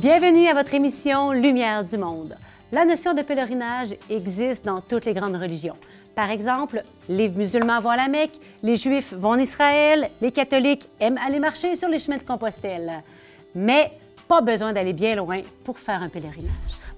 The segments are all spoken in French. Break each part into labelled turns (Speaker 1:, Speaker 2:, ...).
Speaker 1: Bienvenue à votre émission Lumière du monde. La notion de pèlerinage existe dans toutes les grandes religions. Par exemple, les musulmans vont à la Mecque, les Juifs vont en Israël, les catholiques aiment aller marcher sur les chemins de Compostelle. Mais pas besoin d'aller bien loin pour faire un pèlerinage.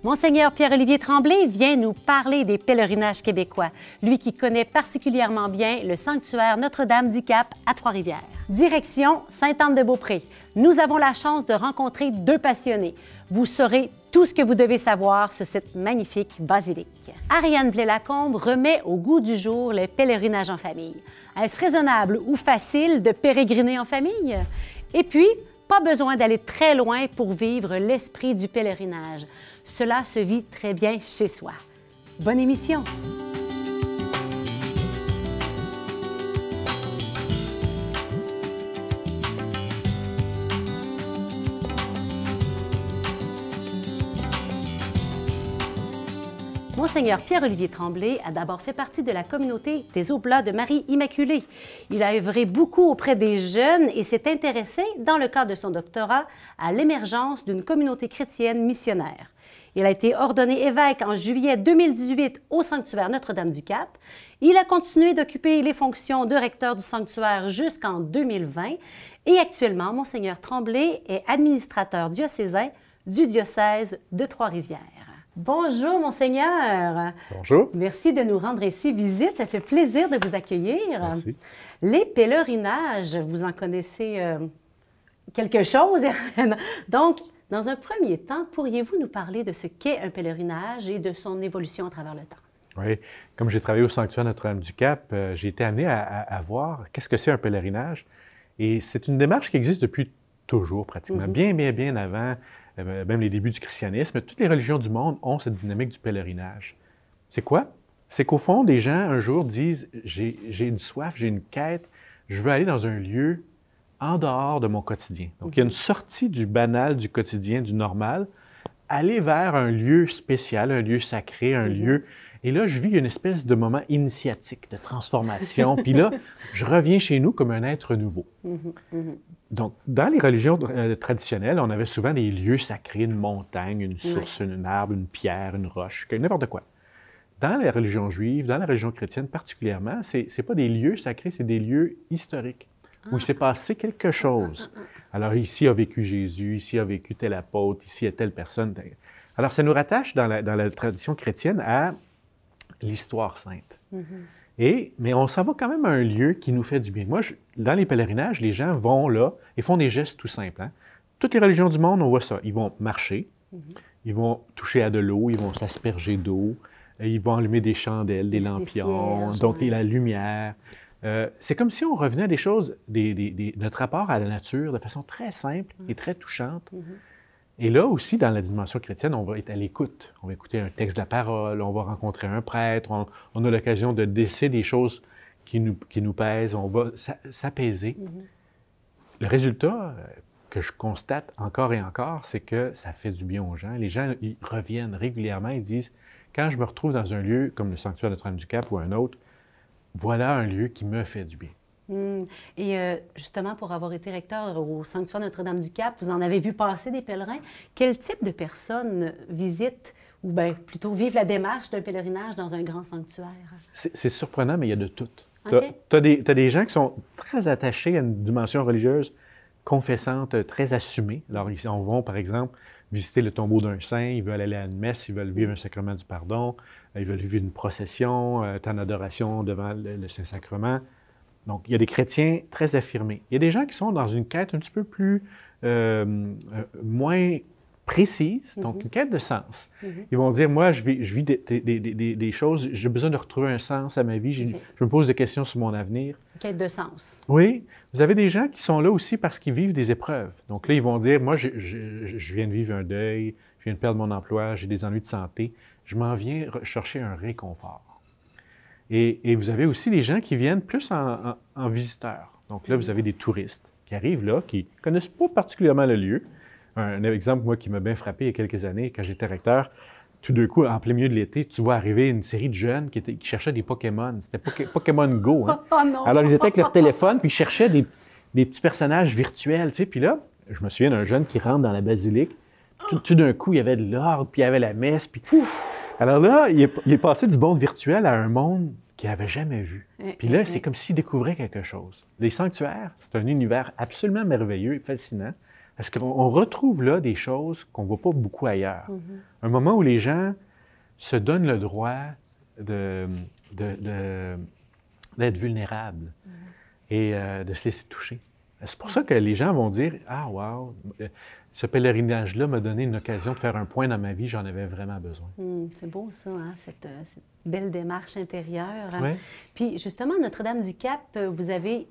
Speaker 1: Monseigneur Pierre-Olivier Tremblay vient nous parler des pèlerinages québécois, lui qui connaît particulièrement bien le sanctuaire Notre-Dame-du-Cap à Trois-Rivières. Direction Sainte-Anne-de-Beaupré. Nous avons la chance de rencontrer deux passionnés. Vous saurez tout ce que vous devez savoir sur cette magnifique basilique. Ariane Blais-Lacombe remet au goût du jour le pèlerinage en famille. Est-ce raisonnable ou facile de pérégriner en famille? Et puis, pas besoin d'aller très loin pour vivre l'esprit du pèlerinage. Cela se vit très bien chez soi. Bonne émission! Monseigneur Pierre-Olivier Tremblay a d'abord fait partie de la communauté des Oblats de Marie Immaculée. Il a œuvré beaucoup auprès des jeunes et s'est intéressé, dans le cadre de son doctorat, à l'émergence d'une communauté chrétienne missionnaire. Il a été ordonné évêque en juillet 2018 au sanctuaire Notre-Dame-du-Cap. Il a continué d'occuper les fonctions de recteur du sanctuaire jusqu'en 2020 et actuellement, Monseigneur Tremblay est administrateur diocésain du diocèse de Trois-Rivières. Bonjour, Monseigneur.
Speaker 2: Bonjour.
Speaker 1: Merci de nous rendre ici visite. Ça fait plaisir de vous accueillir.
Speaker 2: Merci.
Speaker 1: Les pèlerinages, vous en connaissez quelque chose. Donc, dans un premier temps, pourriez-vous nous parler de ce qu'est un pèlerinage et de son évolution à travers le temps?
Speaker 2: Oui. Comme j'ai travaillé au sanctuaire Notre-Dame-du-Cap, j'ai été amené à voir qu'est-ce que c'est un pèlerinage. Et c'est une démarche qui existe depuis toujours, pratiquement, bien avant. Même les débuts du christianisme, toutes les religions du monde ont cette dynamique du pèlerinage. C'est quoi? C'est qu'au fond, des gens, un jour, disent « j'ai une soif, j'ai une quête, je veux aller dans un lieu en dehors de mon quotidien. » Donc, il y a une sortie du banal, du quotidien, du normal, aller vers un lieu spécial, un lieu sacré, un lieu... Et là, je vis une espèce de moment initiatique, de transformation. Puis là, je reviens chez nous comme un être nouveau. Donc, dans les religions traditionnelles, on avait souvent des lieux sacrés, une montagne, une source, un arbre, une pierre, une roche, n'importe quoi. Dans la religion juive, dans la religion chrétienne particulièrement, c'est pas des lieux sacrés, c'est des lieux historiques où il s'est passé quelque chose. Alors, ici a vécu Jésus, ici a vécu tel apôtre, ici a telle personne. Alors, ça nous rattache dans la tradition chrétienne à l'histoire sainte. Mais on s'en va quand même à un lieu qui nous fait du bien. Moi, dans les pèlerinages, les gens vont là et font des gestes tout simples. Hein? Toutes les religions du monde, on voit ça. Ils vont marcher, ils vont toucher à de l'eau, ils vont s'asperger d'eau, ils vont allumer des chandelles, des lampions, donc la lumière. C'est comme si on revenait à des choses, notre rapport à la nature de façon très simple et très touchante. Et là aussi, dans la dimension chrétienne, on va être à l'écoute. On va écouter un texte de la parole, on va rencontrer un prêtre, on a l'occasion de décider des choses qui nous pèsent, on va s'apaiser. Le résultat que je constate encore et encore, c'est que ça fait du bien aux gens. Les gens, ils reviennent régulièrement, ils disent, quand je me retrouve dans un lieu comme le sanctuaire de Notre-Dame-du-Cap ou un autre, voilà un lieu qui me fait du bien.
Speaker 1: Et justement, pour avoir été recteur au sanctuaire Notre-Dame-du-Cap, vous en avez vu passer des pèlerins. Quel type de personnes visitent ou bien plutôt vivent la démarche d'un pèlerinage dans un grand sanctuaire?
Speaker 2: C'est surprenant, mais il y a de tout.
Speaker 1: Okay.
Speaker 2: Tu as des gens qui sont très attachés à une dimension religieuse confessante, très assumée. Alors, ils vont, par exemple, visiter le tombeau d'un saint, ils veulent aller à une messe, ils veulent vivre un sacrement du pardon, ils veulent vivre une procession, temps d'adoration devant le Saint-Sacrement. Donc, il y a des chrétiens très affirmés. Il y a des gens qui sont dans une quête un petit peu plus moins précise, donc une quête de sens. Ils vont dire, moi, je vis des choses, j'ai besoin de retrouver un sens à ma vie, je me pose des questions sur mon avenir.
Speaker 1: Une quête de sens.
Speaker 2: Oui. Vous avez des gens qui sont là aussi parce qu'ils vivent des épreuves. Donc là, ils vont dire, moi, je viens de vivre un deuil, je viens de perdre mon emploi, j'ai des ennuis de santé, je m'en viens chercher un réconfort. Et vous avez aussi des gens qui viennent plus en visiteurs. Donc là, vous avez des touristes qui arrivent là, qui ne connaissent pas particulièrement le lieu. Un exemple, moi, qui m'a bien frappé il y a quelques années, quand j'étais recteur, tout d'un coup, en plein milieu de l'été, tu vois arriver une série de jeunes qui cherchaient des Pokémon. C'était Pokémon Go. Hein?
Speaker 1: Oh non.
Speaker 2: Alors, ils étaient avec leur téléphone, puis ils cherchaient des petits personnages virtuels. Tu sais. Puis là, je me souviens d'un jeune qui rentre dans la basilique, tout d'un coup, il y avait de l'ordre, puis il y avait la messe. Puis... Alors là, il est passé du monde virtuel à un monde qu'il n'avait jamais vu. Puis là, c'est comme s'il découvrait quelque chose. Les sanctuaires, c'est un univers absolument merveilleux et fascinant, parce qu'on retrouve là des choses qu'on ne voit pas beaucoup ailleurs. Un moment où les gens se donnent le droit d'être vulnérables et de se laisser toucher. C'est pour ça que les gens vont dire « Ah, wow, ce pèlerinage-là m'a donné une occasion de faire un point dans ma vie, j'en avais vraiment besoin. »
Speaker 1: C'est beau ça, hein, cette belle démarche intérieure. Hein?
Speaker 2: Oui.
Speaker 1: Puis justement, Notre-Dame-du-Cap, vous aviez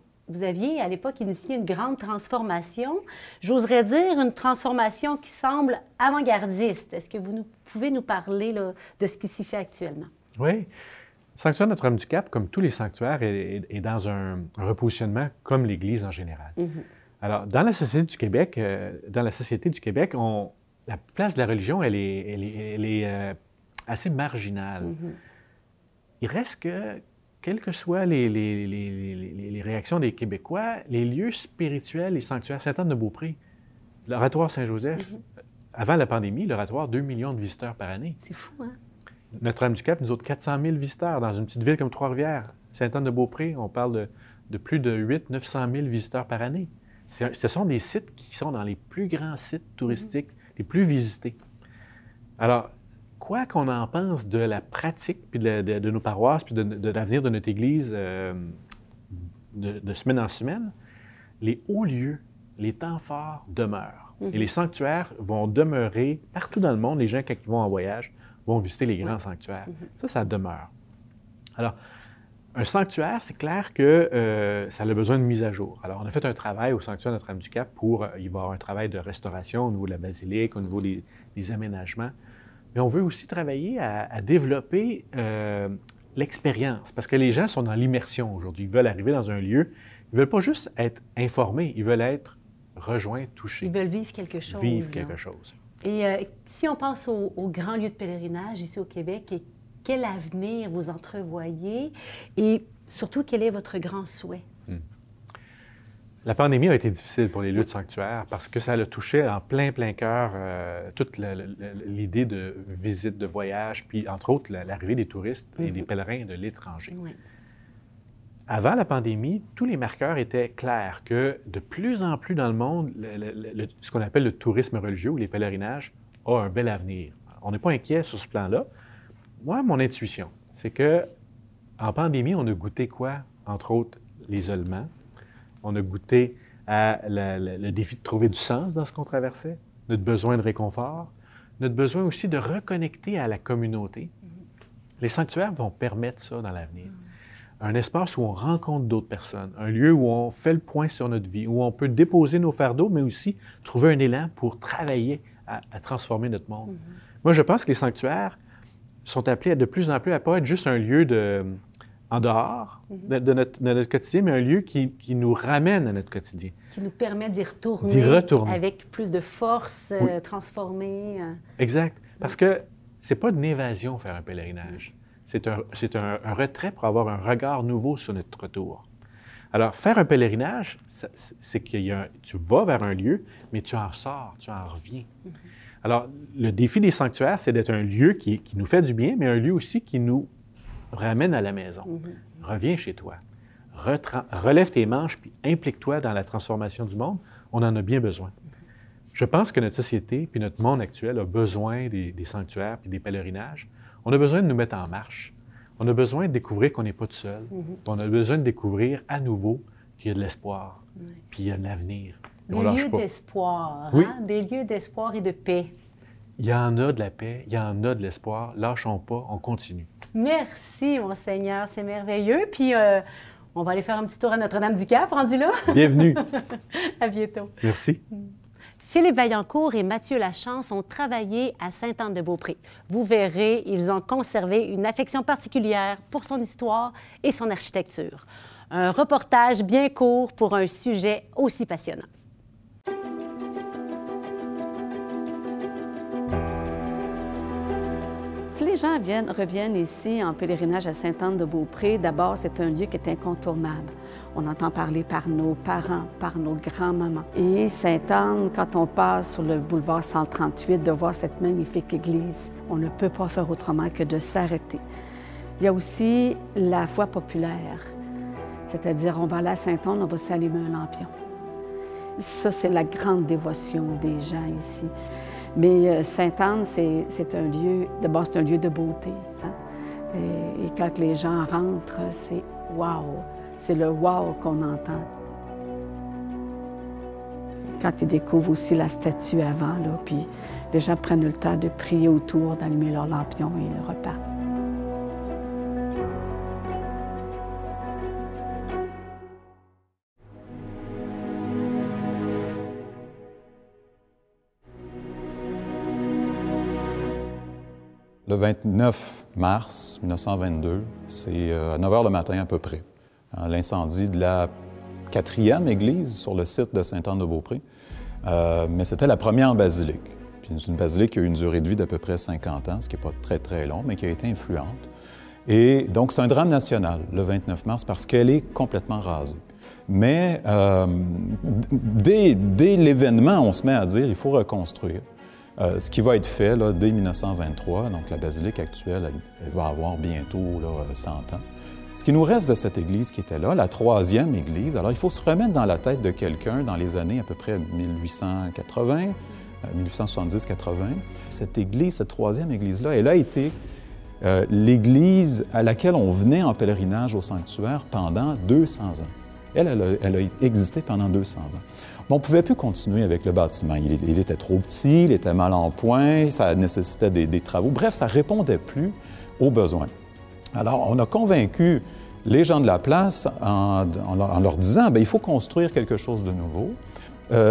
Speaker 1: à l'époque initié une grande transformation. J'oserais dire une transformation qui semble avant-gardiste. Est-ce que vous pouvez nous parler là, de ce qui s'y fait actuellement?
Speaker 2: Oui. Le sanctuaire Notre-Dame-du-Cap, comme tous les sanctuaires, est dans un repositionnement comme l'Église en général. Alors, dans la Société du Québec, la place de la religion, elle est assez marginale. Il reste que, quelles que soient les réactions des Québécois, les lieux spirituels, les sanctuaires, Sainte-Anne-de-Beaupré, l'Oratoire Saint-Joseph, avant la pandémie, l'Oratoire, 2 millions de visiteurs par année.
Speaker 1: C'est fou, hein?
Speaker 2: Notre-Dame-du-Cap, nous autres, 400 000 visiteurs dans une petite ville comme Trois-Rivières. Sainte-Anne-de-Beaupré, on parle de plus de 800-900 000 visiteurs par année. Ce sont des sites qui sont dans les plus grands sites touristiques, les plus visités. Alors, quoi qu'on en pense de la pratique puis de nos paroisses, puis de l'avenir de notre Église de semaine en semaine, les hauts lieux, les temps forts demeurent. Et les sanctuaires vont demeurer partout dans le monde. Les gens, quand ils vont en voyage, vont visiter les grands sanctuaires. Ça demeure. Alors, un sanctuaire, c'est clair que ça a besoin de mise à jour. Alors, on a fait un travail au sanctuaire Notre-Dame-du-Cap pour... il va y avoir un travail de restauration au niveau de la basilique, au niveau des aménagements. Mais on veut aussi travailler à développer l'expérience, parce que les gens sont dans l'immersion aujourd'hui. Ils veulent arriver dans un lieu, ils ne veulent pas juste être informés, ils veulent être rejoints, touchés.
Speaker 1: Ils veulent vivre quelque chose.
Speaker 2: Vivre quelque chose.
Speaker 1: Et si on passe aux grands lieux de pèlerinage ici au Québec, quel avenir vous entrevoyez et surtout, quel est votre grand souhait?
Speaker 2: La pandémie a été difficile pour les lieux de sanctuaire parce que ça a touché en plein cœur toute l'idée de visite, de voyage, puis entre autres l'arrivée des touristes et des pèlerins de l'étranger. Avant la pandémie, tous les marqueurs étaient clairs que de plus en plus dans le monde, ce qu'on appelle le tourisme religieux ou les pèlerinages a un bel avenir. On n'est pas inquiet sur ce plan-là. Moi, mon intuition, c'est que en pandémie, on a goûté quoi? Entre autres, l'isolement. On a goûté à le défi de trouver du sens dans ce qu'on traversait, notre besoin de réconfort, notre besoin aussi de reconnecter à la communauté. Les sanctuaires vont permettre ça dans l'avenir. Un espace où on rencontre d'autres personnes, un lieu où on fait le point sur notre vie, où on peut déposer nos fardeaux, mais aussi trouver un élan pour travailler à transformer notre monde. Moi, je pense que les sanctuaires sont appelés de plus en plus à ne pas être juste un lieu en dehors de notre quotidien, mais un lieu qui nous ramène à notre quotidien.
Speaker 1: Qui nous permet d'y retourner. Avec plus de force, transformée.
Speaker 2: Exact. Parce que c'est pas une évasion faire un pèlerinage. C'est un retrait pour avoir un regard nouveau sur notre retour. Alors, faire un pèlerinage, c'est que tu vas vers un lieu, mais tu en sors, tu en reviens. Alors, le défi des sanctuaires, c'est d'être un lieu qui nous fait du bien, mais un lieu aussi qui nous ramène à la maison. Reviens chez toi. Relève tes manches, puis implique-toi dans la transformation du monde. On en a bien besoin. Je pense que notre société, puis notre monde actuel a besoin des sanctuaires, puis des pèlerinages. On a besoin de nous mettre en marche. On a besoin de découvrir qu'on n'est pas tout seul. On a besoin de découvrir à nouveau qu'il y a de l'espoir, puis il y a de l'avenir.
Speaker 1: Des lieux d'espoir, hein? Des lieux d'espoir et de paix.
Speaker 2: Il y en a de la paix, il y en a de l'espoir. Lâchons pas, on continue.
Speaker 1: Merci, Monseigneur, c'est merveilleux. Puis, on va aller faire un petit tour à Notre-Dame-du-Cap, rendu là.
Speaker 2: Bienvenue.
Speaker 1: À bientôt.
Speaker 2: Merci.
Speaker 1: Philippe Vaillancourt et Mathieu Lachance ont travaillé à Sainte-Anne-de-Beaupré. Vous verrez, ils ont conservé une affection particulière pour son histoire et son architecture. Un reportage bien court pour un sujet aussi passionnant.
Speaker 3: Si les gens reviennent ici en pèlerinage à Sainte-Anne-de-Beaupré, d'abord, c'est un lieu qui est incontournable. On entend parler par nos parents, par nos grands-mamans. Et Sainte-Anne, quand on passe sur le boulevard 138, de voir cette magnifique église, on ne peut pas faire autrement que de s'arrêter. Il y a aussi la foi populaire, c'est-à-dire on va aller à Sainte-Anne, on va s'allumer un lampion. Ça, c'est la grande dévotion des gens ici. Mais Sainte-Anne, c'est un lieu, d'abord, c'est un lieu de beauté. Hein? Et quand les gens rentrent, c'est « wow ». C'est le « wow » qu'on entend. Quand ils découvrent aussi la statue avant, là, puis les gens prennent le temps de prier autour, d'allumer leur lampion et ils repartent.
Speaker 4: Le 29 mars 1922, c'est à 9 h le matin à peu près, l'incendie de la 4e église sur le site de Sainte-Anne-de-Beaupré. Mais c'était la première basilique. Puis c'est une basilique qui a eu une durée de vie d'à peu près 50 ans, ce qui n'est pas très, très long, mais qui a été influente. Et donc, c'est un drame national, le 29 mars, parce qu'elle est complètement rasée. Mais dès l'événement, on se met à dire qu'il faut reconstruire. Ce qui va être fait là, dès 1923, donc la basilique actuelle, elle va avoir bientôt là, 100 ans. Ce qui nous reste de cette église qui était là, la 3e église, alors il faut se remettre dans la tête de quelqu'un dans les années à peu près 1880, 1870-80. Cette église, cette 3e église-là, elle a été l'église à laquelle on venait en pèlerinage au sanctuaire pendant 200 ans. Elle a existé pendant 200 ans. On ne pouvait plus continuer avec le bâtiment. Il était trop petit, il était mal en point, ça nécessitait des travaux. Bref, ça ne répondait plus aux besoins. Alors, on a convaincu les gens de la place en leur disant « il faut construire quelque chose de nouveau ».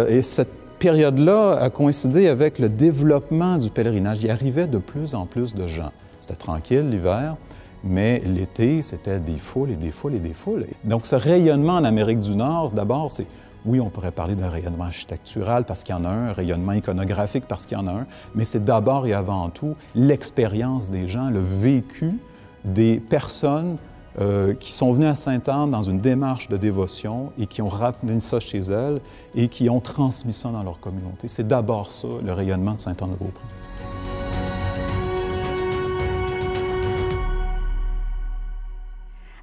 Speaker 4: Et cette période-là a coïncidé avec le développement du pèlerinage. Il y arrivait de plus en plus de gens. C'était tranquille l'hiver, mais l'été, c'était des foules et des foules et des foules. Donc, ce rayonnement en Amérique du Nord, d'abord, c'est... Oui, on pourrait parler d'un rayonnement architectural parce qu'il y en a un rayonnement iconographique parce qu'il y en a un, mais c'est d'abord et avant tout l'expérience des gens, le vécu des personnes qui sont venues à Sainte-Anne dans une démarche de dévotion et qui ont ramené ça chez elles et qui ont transmis ça dans leur communauté. C'est d'abord ça, le rayonnement de Sainte-Anne-de-Beaupré.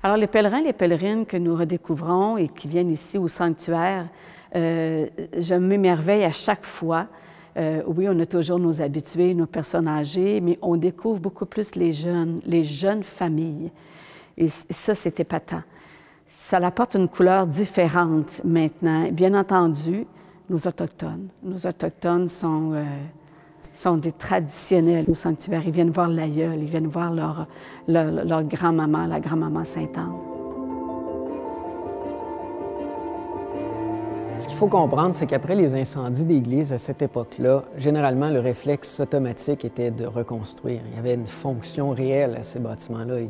Speaker 3: Alors, les pèlerins, les pèlerines que nous redécouvrons et qui viennent ici au sanctuaire, je m'émerveille à chaque fois. Oui, on a toujours nos habitués, nos personnes âgées, mais on découvre beaucoup plus les jeunes familles. Et ça, c'est épatant. Ça apporte une couleur différente maintenant. Bien entendu, nos Autochtones. Nos Autochtones sont des traditionnels au sanctuaire. Ils viennent voir l'aïeul, ils viennent voir leur grand-maman, la grand-maman Sainte-Anne.
Speaker 5: Ce qu'il faut comprendre, c'est qu'après les incendies d'église à cette époque-là, généralement, le réflexe automatique était de reconstruire. Il y avait une fonction réelle à ces bâtiments-là.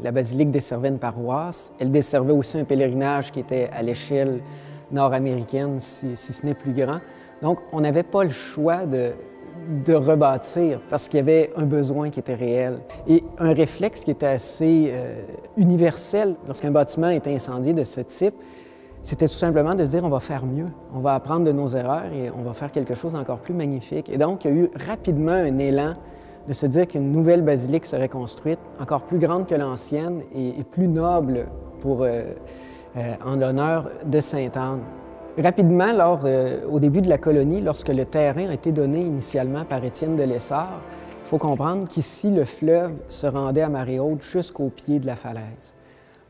Speaker 5: La basilique desservait une paroisse. Elle desservait aussi un pèlerinage qui était à l'échelle nord-américaine, si ce n'est plus grand. Donc, on n'avait pas le choix de rebâtir parce qu'il y avait un besoin qui était réel. Et un réflexe qui était assez universel lorsqu'un bâtiment était incendié de ce type, c'était tout simplement de se dire on va faire mieux, on va apprendre de nos erreurs et on va faire quelque chose d'encore plus magnifique. Et donc, il y a eu rapidement un élan de se dire qu'une nouvelle basilique serait construite, encore plus grande que l'ancienne et plus noble en l'honneur de Sainte-Anne. Rapidement, au début de la colonie, lorsque le terrain a été donné initialement par Étienne de Lessard, il faut comprendre qu'ici, le fleuve se rendait à marée haute jusqu'au pied de la falaise.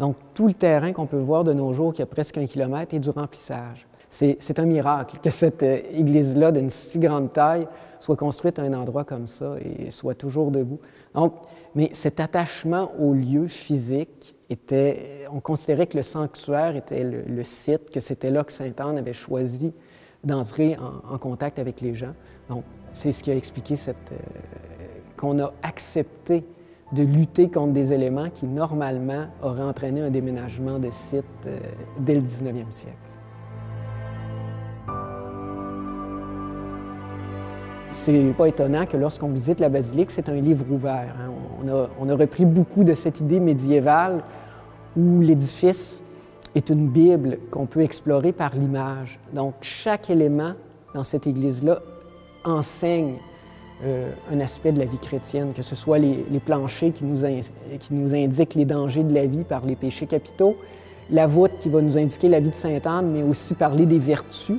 Speaker 5: Donc, tout le terrain qu'on peut voir de nos jours, qui a presque 1 kilomètre, est du remplissage. C'est un miracle que cette église-là, d'une si grande taille, soit construite à un endroit comme ça et soit toujours debout. Donc, mais cet attachement au lieu physique on considérait que le sanctuaire était le site, que c'était là que Sainte-Anne avait choisi d'entrer en contact avec les gens. Donc, c'est ce qui a expliqué qu'on a accepté de lutter contre des éléments qui, normalement, auraient entraîné un déménagement de site dès le 19e siècle. c'est pas étonnant que lorsqu'on visite la basilique, c'est un livre ouvert. Hein. On a repris beaucoup de cette idée médiévale où l'édifice est une Bible qu'on peut explorer par l'image. Donc, chaque élément dans cette église-là enseigne un aspect de la vie chrétienne, que ce soit les planchers qui nous indiquent les dangers de la vie par les péchés capitaux, la voûte qui va nous indiquer la vie de Sainte-Anne, mais aussi parler des vertus.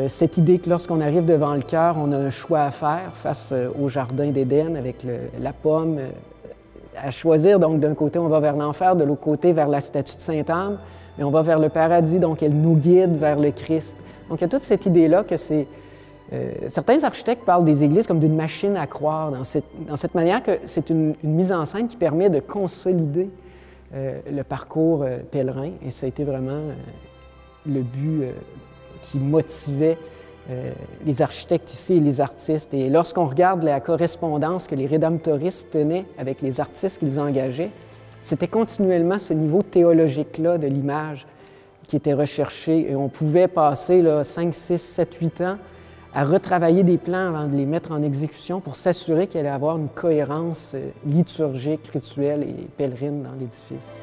Speaker 5: Cette idée que lorsqu'on arrive devant le cœur, on a un choix à faire face au jardin d'Éden avec la pomme à choisir. Donc, d'un côté, on va vers l'enfer, de l'autre côté, vers la statue de Sainte-Anne, mais on va vers le paradis, donc elle nous guide vers le Christ. Donc, il y a toute cette idée-là que c'est... certains architectes parlent des églises comme d'une machine à croire, dans cette manière que c'est une mise en scène qui permet de consolider le parcours pèlerin. Et ça a été vraiment le but qui motivait les architectes ici et les artistes. Et lorsqu'on regarde la correspondance que les rédemptoristes tenaient avec les artistes qu'ils engageaient, c'était continuellement ce niveau théologique-là de l'image qui était recherché. Et on pouvait passer 5, 6, 7, 8 ans à retravailler des plans avant de les mettre en exécution pour s'assurer qu'il allait avoir une cohérence liturgique, rituelle et pèlerine dans l'édifice.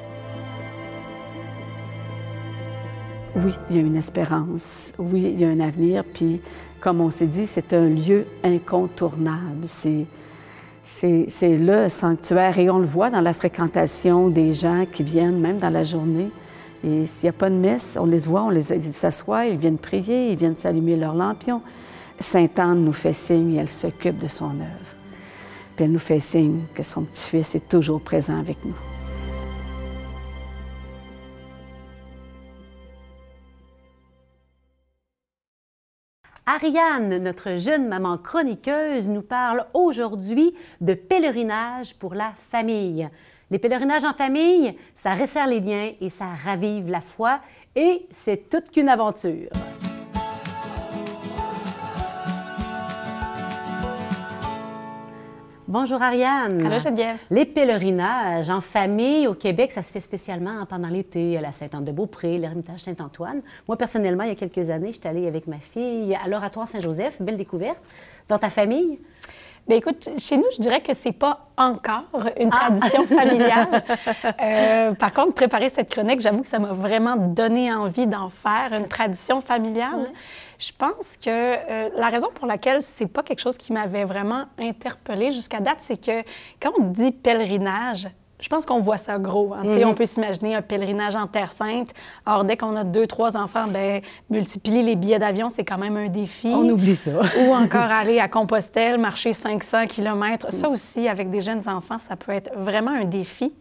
Speaker 3: Oui, il y a une espérance. Oui, il y a un avenir. Puis, comme on s'est dit, c'est un lieu incontournable. C'est le sanctuaire. Et on le voit dans la fréquentation des gens qui viennent, même dans la journée. Et s'il n'y a pas de messe, on les voit, ils s'assoient, ils viennent prier, ils viennent s'allumer leurs lampions. Sainte-Anne nous fait signe et elle s'occupe de son œuvre. Puis elle nous fait signe que son petit-fils est toujours présent avec nous.
Speaker 1: Ariane, notre jeune maman chroniqueuse, nous parle aujourd'hui de pèlerinage pour la famille. Les pèlerinages en famille, ça resserre les liens et ça ravive la foi et c'est toute qu'une aventure. Bonjour Ariane.
Speaker 6: Allô Geneviève.
Speaker 1: Les pèlerinages en famille au Québec, ça se fait spécialement pendant l'été à la Sainte-Anne-de-Beaupré, l'Ermitage Saint-Antoine. Moi, personnellement, il y a quelques années, j'étais allée avec ma fille à l'Oratoire Saint-Joseph, belle découverte. Dans ta famille?
Speaker 6: Bien, écoute, chez nous, je dirais que c'est pas encore une tradition familiale. Par contre, préparer cette chronique, j'avoue que ça m'a vraiment donné envie d'en faire une tradition familiale. Ouais. Je pense que la raison pour laquelle c'est pas quelque chose qui m'avait vraiment interpellée jusqu'à date, c'est que quand on dit pèlerinage, je pense qu'on voit ça gros. Hein? On peut s'imaginer un pèlerinage en Terre Sainte. Or, dès qu'on a 2, 3 enfants, bien, multiplier les billets d'avion, c'est quand même un défi.
Speaker 1: On oublie ça.
Speaker 6: Ou encore aller à Compostelle, marcher 500 km. Ça aussi, avec des jeunes enfants, ça peut être vraiment un défi.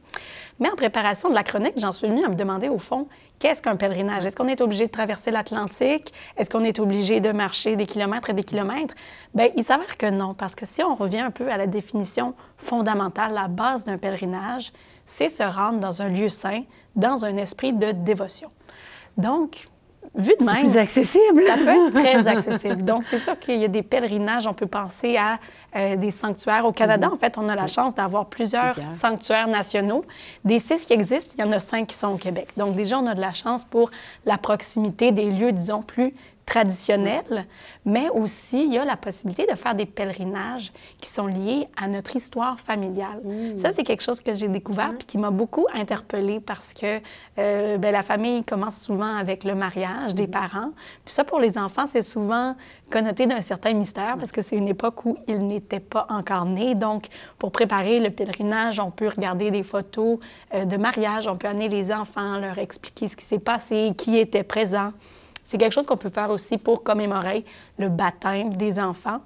Speaker 6: Mais en préparation de la chronique, j'en suis venue à me demander, au fond, qu'est-ce qu'un pèlerinage? Est-ce qu'on est obligé de traverser l'Atlantique? Est-ce qu'on est obligé de marcher des kilomètres et des kilomètres? Bien, il s'avère que non, parce que si on revient un peu à la définition fondamentale, la base d'un pèlerinage, c'est se rendre dans un lieu saint, dans un esprit de dévotion. Donc, vu de même,
Speaker 1: c'est plus accessible.
Speaker 6: Ça peut être très accessible. Donc, c'est sûr qu'il y a des pèlerinages. On peut penser à des sanctuaires. Au Canada, en fait, on a la chance d'avoir plusieurs sanctuaires nationaux. Des 6 qui existent, il y en a 5 qui sont au Québec. Donc, déjà, on a de la chance pour la proximité des lieux, disons, plus traditionnels, mais aussi, il y a la possibilité de faire des pèlerinages qui sont liés à notre histoire familiale. Ça, c'est quelque chose que j'ai découvert puis qui m'a beaucoup interpellée parce que bien, la famille commence souvent avec le mariage des parents. Puis ça, pour les enfants, c'est souvent connoté d'un certain mystère parce que c'est une époque où ils n'étaient pas encore nés. Donc, pour préparer le pèlerinage, on peut regarder des photos de mariage, on peut amener les enfants, leur expliquer ce qui s'est passé, qui était présent. C'est quelque chose qu'on peut faire aussi pour commémorer le baptême des enfants.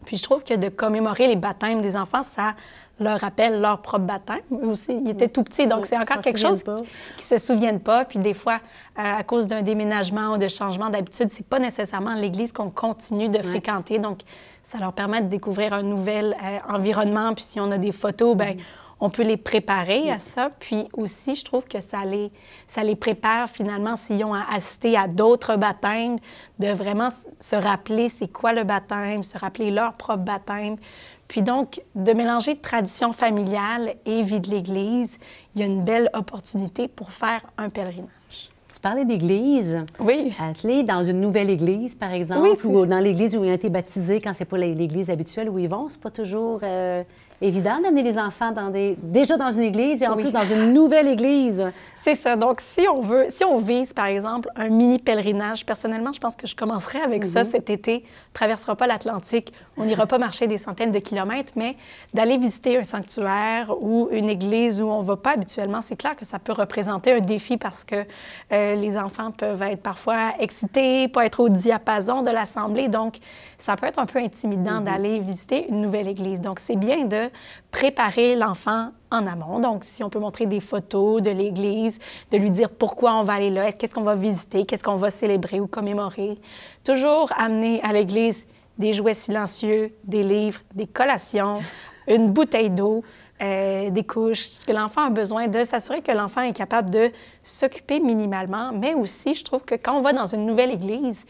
Speaker 6: Puis je trouve que de commémorer les baptêmes des enfants, ça leur rappelle leur propre baptême. Eux aussi, ils étaient tout petits, donc c'est encore quelque chose qu'ils ne se souviennent pas. Puis des fois, à cause d'un déménagement ou de changement d'habitude, c'est pas nécessairement l'église qu'on continue de fréquenter. Donc, ça leur permet de découvrir un nouvel environnement. Puis si on a des photos, bien, on peut les préparer à ça. Puis aussi, je trouve que ça les prépare finalement, s'ils ont assisté à d'autres baptêmes, de vraiment se rappeler c'est quoi le baptême, se rappeler leur propre baptême. Puis donc, de mélanger tradition familiale et vie de l'Église, il y a une belle opportunité pour faire un pèlerinage.
Speaker 1: Tu parlais d'église.
Speaker 6: Oui.
Speaker 1: Attelés dans une nouvelle église, par exemple,
Speaker 6: Oui,
Speaker 1: ou dans l'église où ils ont été baptisés quand c'est pas l'église habituelle où ils vont. C'est pas toujours évident d'amener les enfants déjà dans une église et en plus dans une nouvelle église.
Speaker 6: C'est ça. Donc, si on vise, par exemple, un mini pèlerinage, personnellement, je pense que je commencerai avec ça cet été. On ne traversera pas l'Atlantique, on n'ira pas marcher des centaines de kilomètres, mais d'aller visiter un sanctuaire ou une église où on ne va pas habituellement, c'est clair que ça peut représenter un défi parce que les enfants peuvent être parfois excités, pas être au diapason de l'assemblée. Donc, ça peut être un peu intimidant d'aller visiter une nouvelle église. Donc, c'est bien de préparer l'enfant en amont. Donc, si on peut montrer des photos de l'église, de lui dire pourquoi on va aller là, qu'est-ce qu'on va visiter, qu'est-ce qu'on va célébrer ou commémorer. Toujours amener à l'église des jouets silencieux, des livres, des collations, une bouteille d'eau, des couches, ce que l'enfant a besoin, de s'assurer que l'enfant est capable de s'occuper minimalement. Mais aussi, je trouve que quand on va dans une nouvelle église,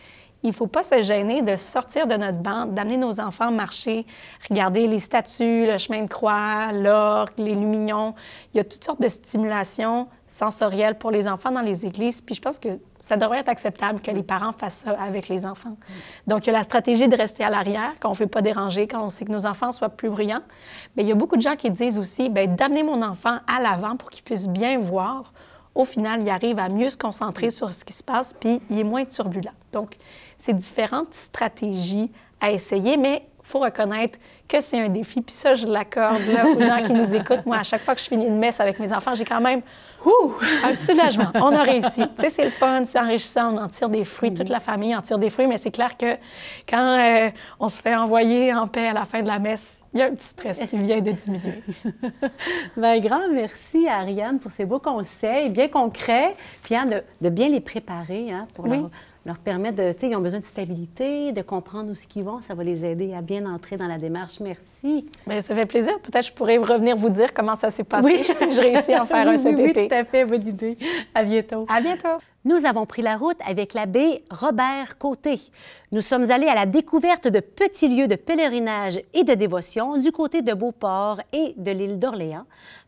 Speaker 6: il ne faut pas se gêner de sortir de notre banc, d'amener nos enfants marcher, regarder les statues, le chemin de croix, l'orgue, les lumignons. Il y a toutes sortes de stimulations sensorielles pour les enfants dans les églises. Puis je pense que ça devrait être acceptable que les parents fassent ça avec les enfants. Donc, il y a la stratégie de rester à l'arrière, qu'on ne fait pas déranger, quand on sait que nos enfants soient plus bruyants. Mais il y a beaucoup de gens qui disent aussi d'amener mon enfant à l'avant pour qu'il puisse bien voir. Au final, il arrive à mieux se concentrer sur ce qui se passe, puis il est moins turbulent. Donc, c'est différentes stratégies à essayer, mais il faut reconnaître que c'est un défi. Puis ça, je l'accorde aux gens qui nous écoutent. Moi, à chaque fois que je finis une messe avec mes enfants, j'ai quand même un petit soulagement. On a réussi. Tu sais, c'est le fun, c'est enrichissant, on en tire des fruits. Toute la famille en tire des fruits, mais c'est clair que quand on se fait envoyer en paix à la fin de la messe, il y a un petit stress qui vient de diminuer.
Speaker 1: Bien, grand merci à Ariane pour ces beaux conseils bien concrets, puis de bien les préparer pour leur permettre de, tu sais, ils ont besoin de stabilité, de comprendre où ils vont. Ça va les aider à bien entrer dans la démarche. Merci.
Speaker 6: Bien, ça fait plaisir. Peut-être que je pourrais revenir vous dire comment ça s'est passé. Si je réussis à en faire un cet été.
Speaker 1: Oui, tout à fait. Bonne idée. À bientôt.
Speaker 6: À bientôt.
Speaker 1: Nous avons pris la route avec l'abbé Robert Côté. Nous sommes allés à la découverte de petits lieux de pèlerinage et de dévotion du côté de Beauport et de l'île d'Orléans,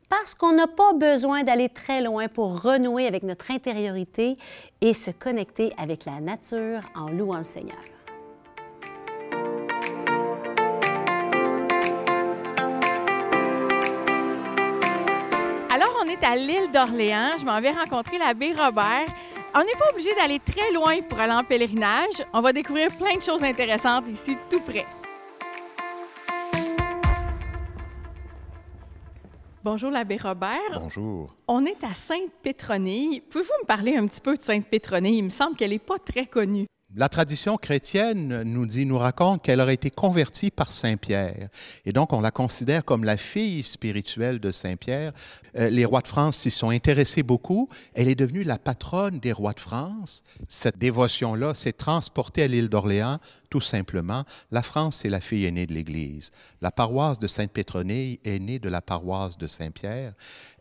Speaker 1: parce qu'on n'a pas besoin d'aller très loin pour renouer avec notre intériorité et se connecter avec la nature en louant le Seigneur.
Speaker 7: Alors, on est à l'île d'Orléans. Je m'en vais rencontrer l'abbé Robert. On n'est pas obligé d'aller très loin pour aller en pèlerinage. On va découvrir plein de choses intéressantes ici, tout près. Bonjour, l'abbé Robert.
Speaker 8: Bonjour.
Speaker 7: On est à Sainte-Pétronille. Pouvez-vous me parler un petit peu de Sainte-Pétronille? Il me semble qu'elle n'est pas très connue.
Speaker 8: La tradition chrétienne nous raconte qu'elle aurait été convertie par Saint-Pierre. Et donc, on la considère comme la fille spirituelle de Saint-Pierre. Les rois de France s'y sont intéressés beaucoup. Elle est devenue la patronne des rois de France. Cette dévotion-là s'est transportée à l'île d'Orléans, tout simplement. La France, c'est la fille aînée de l'Église. La paroisse de Sainte-Pétronille est née de la paroisse de Saint-Pierre.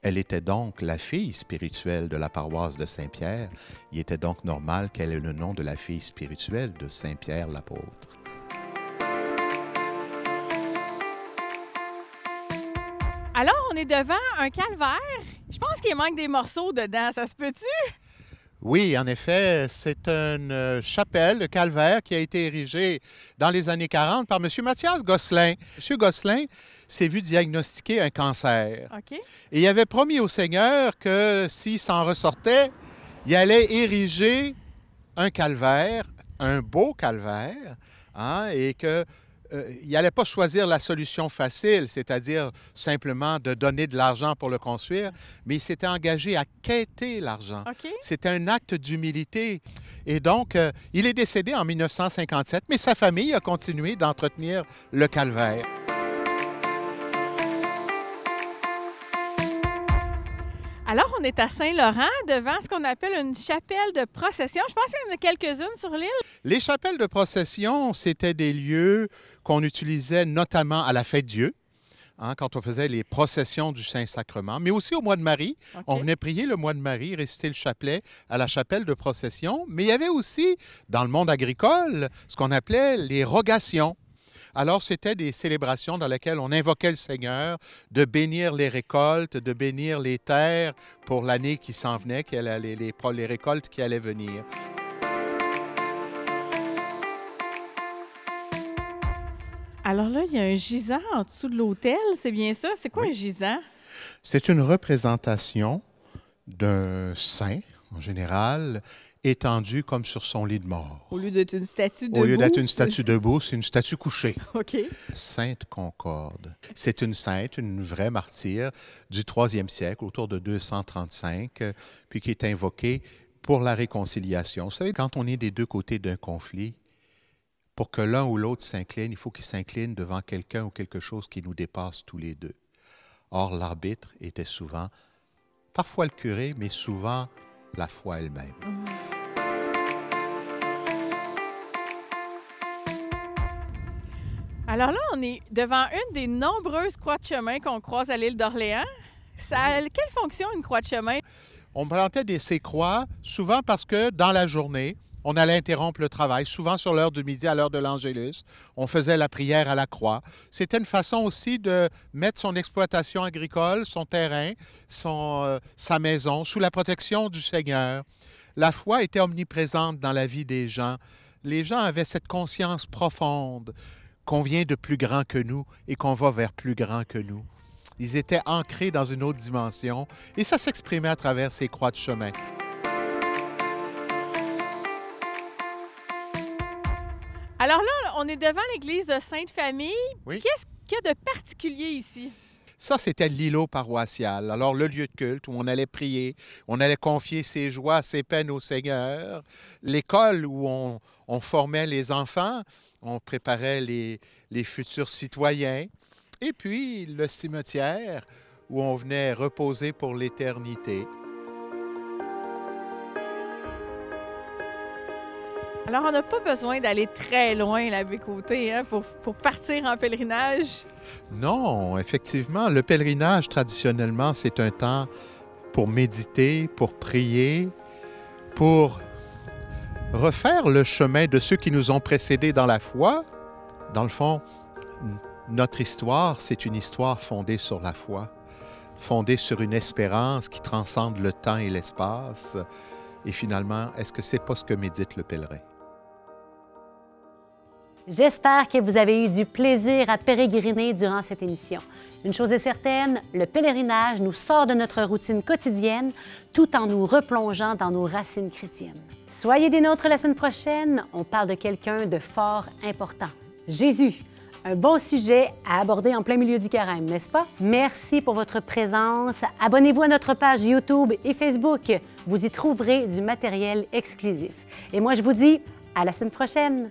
Speaker 8: Elle était donc la fille spirituelle de la paroisse de Saint-Pierre. Il était donc normal qu'elle ait le nom de la fille spirituelle de Saint-Pierre l'apôtre.
Speaker 7: Alors, on est devant un calvaire. Je pense qu'il manque des morceaux dedans. Ça se peut-tu?
Speaker 8: Oui, en effet, c'est une chapelle, le calvaire, qui a été érigée dans les années 40 par M. Mathias Gosselin. M. Gosselin s'est vu diagnostiquer un cancer.
Speaker 7: OK.
Speaker 8: Et il avait promis au Seigneur que s'il s'en ressortait, il allait ériger un calvaire, un beau calvaire, et que il n'allait pas choisir la solution facile, c'est-à-dire simplement de donner de l'argent pour le construire, mais il s'était engagé à quêter l'argent.
Speaker 7: OK.
Speaker 8: C'était un acte d'humilité. Et donc, il est décédé en 1957, mais sa famille a continué d'entretenir le calvaire.
Speaker 7: Alors, on est à Saint-Laurent, devant ce qu'on appelle une chapelle de procession. Je pense qu'il y en a quelques-unes sur l'île.
Speaker 8: Les chapelles de procession, c'était des lieux qu'on utilisait notamment à la Fête-Dieu, quand on faisait les processions du Saint-Sacrement, mais aussi au mois de Marie. Okay. On venait prier le mois de Marie, réciter le chapelet à la chapelle de procession. Mais il y avait aussi, dans le monde agricole, ce qu'on appelait les rogations. Alors, c'était des célébrations dans lesquelles on invoquait le Seigneur de bénir les récoltes, de bénir les terres pour l'année qui s'en venait, les récoltes qui allaient venir.
Speaker 7: Alors là, il y a un gisant en dessous de l'autel, c'est bien ça? C'est quoi un gisant?
Speaker 8: C'est une représentation d'un saint, en général, étendu comme sur son lit de mort.
Speaker 7: Au lieu d'être une statue debout?
Speaker 8: Au lieu d'être une statue debout, c'est une statue couchée.
Speaker 7: OK.
Speaker 8: Sainte Concorde. C'est une sainte, une vraie martyre du 3e siècle, autour de 235, puis qui est invoquée pour la réconciliation. Vous savez, quand on est des deux côtés d'un conflit, pour que l'un ou l'autre s'incline, il faut qu'il s'incline devant quelqu'un ou quelque chose qui nous dépasse tous les deux. Or, l'arbitre était souvent, parfois le curé, mais souvent la foi elle-même.
Speaker 7: Alors là, on est devant une des nombreuses croix de chemin qu'on croise à l'île d'Orléans. Quelle fonction une croix de chemin?
Speaker 8: On plantait ces croix souvent parce que dans la journée, on allait interrompre le travail, souvent sur l'heure du midi, à l'heure de l'Angélus. On faisait la prière à la croix. C'était une façon aussi de mettre son exploitation agricole, son terrain, sa maison, sous la protection du Seigneur. La foi était omniprésente dans la vie des gens. Les gens avaient cette conscience profonde qu'on vient de plus grand que nous et qu'on va vers plus grand que nous. Ils étaient ancrés dans une autre dimension et ça s'exprimait à travers ces croix de chemin.
Speaker 7: Alors là, on est devant l'église de Sainte-Famille.
Speaker 8: Oui.
Speaker 7: Qu'est-ce qu'il y a de particulier ici?
Speaker 8: Ça, c'était l'îlot paroissial. Alors, le lieu de culte où on allait prier, on allait confier ses joies, ses peines au Seigneur. L'école où on formait les enfants, on préparait les futurs citoyens. Et puis, le cimetière où on venait reposer pour l'éternité.
Speaker 7: Alors, on n'a pas besoin d'aller très loin, l'abbé Côté, hein, pour partir en pèlerinage.
Speaker 8: Non, effectivement, le pèlerinage, traditionnellement, c'est un temps pour méditer, pour prier, pour refaire le chemin de ceux qui nous ont précédés dans la foi. Dans le fond, notre histoire, c'est une histoire fondée sur la foi, fondée sur une espérance qui transcende le temps et l'espace. Et finalement, est-ce que c'est pas ce que médite le pèlerin?
Speaker 1: J'espère que vous avez eu du plaisir à pérégriner durant cette émission. Une chose est certaine, le pèlerinage nous sort de notre routine quotidienne tout en nous replongeant dans nos racines chrétiennes. Soyez des nôtres la semaine prochaine, on parle de quelqu'un de fort important, Jésus. Un bon sujet à aborder en plein milieu du carême, n'est-ce pas? Merci pour votre présence. Abonnez-vous à notre page YouTube et Facebook. Vous y trouverez du matériel exclusif. Et moi, je vous dis à la semaine prochaine.